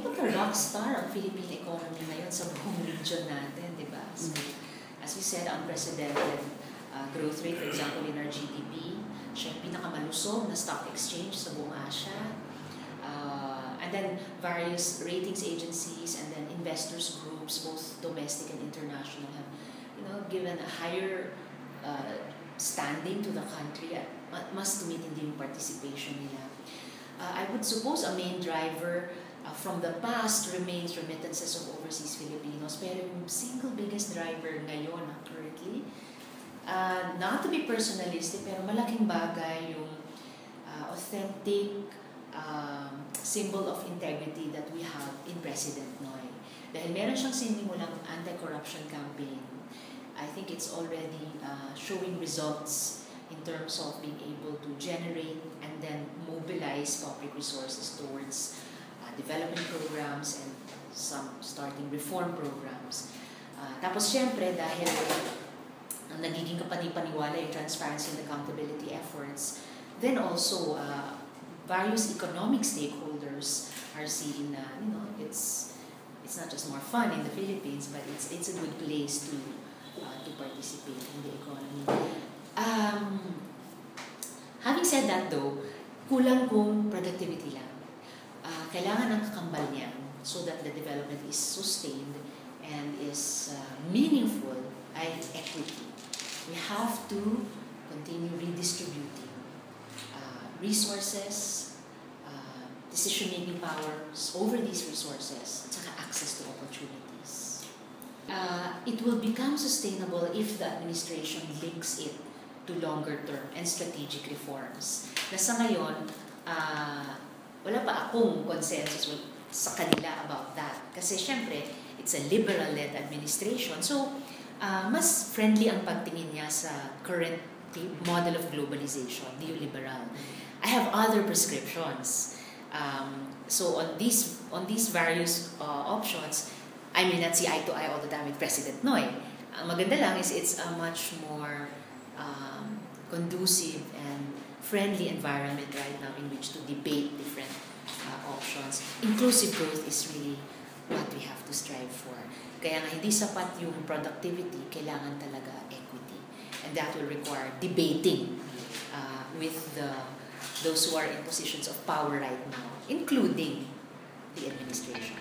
Kumbaga rockstar ang Philippine economy ngayon sa buong region natin, di ba? So, as we said, unprecedented growth rate, for example, in our GDP. Siya yung pinakamalusog na stock exchange sa buong Asia. And then various ratings agencies and then investors groups, both domestic and international, have given a higher standing to the country at mas tumitindi yung participation nila. I would suppose a main driver from the past remains remittances of overseas Filipinos, pero yung single biggest driver ngayon currently, not to be personalistic, pero malaking bagay yung authentic symbol of integrity that we have in President Noy. Dahil meron siyang sinimulang anti-corruption campaign, I think it's already showing results in terms of being able to generate and then mobilize public resources towards development programs and some starting reform programs. Tapos syempre, dahil nagiging kapani-paniwala yung transparency and accountability efforts, then also various economic stakeholders are seeing na it's not just more fun in the Philippines, but it's a good place to participate in the economy. Having said that though, kulang kung productivity lang. Kailangan ng kakambal niya so that the development is sustained and is meaningful ay equity. We have to continue redistributing resources, decision-making powers over these resources, at saka access to opportunities. It will become sustainable if the administration links it to longer-term and strategic reforms. Na sa ngayon, wala pa akong consensus sa kanila about that. Kasi syempre, it's a liberal-led administration. So, mas friendly ang pagtingin niya sa current model of globalization, neoliberal. I have other prescriptions. So on these various options, I may not see eye to eye all the time with President Noy. Ang maganda lang is it's a much more conducive and friendly environment right now in which to debate different options. Inclusive growth is really what we have to strive for. Kaya nga hindi sapat yung productivity, kailangan talaga equity. And that will require debating with those who are in positions of power right now, including the administration.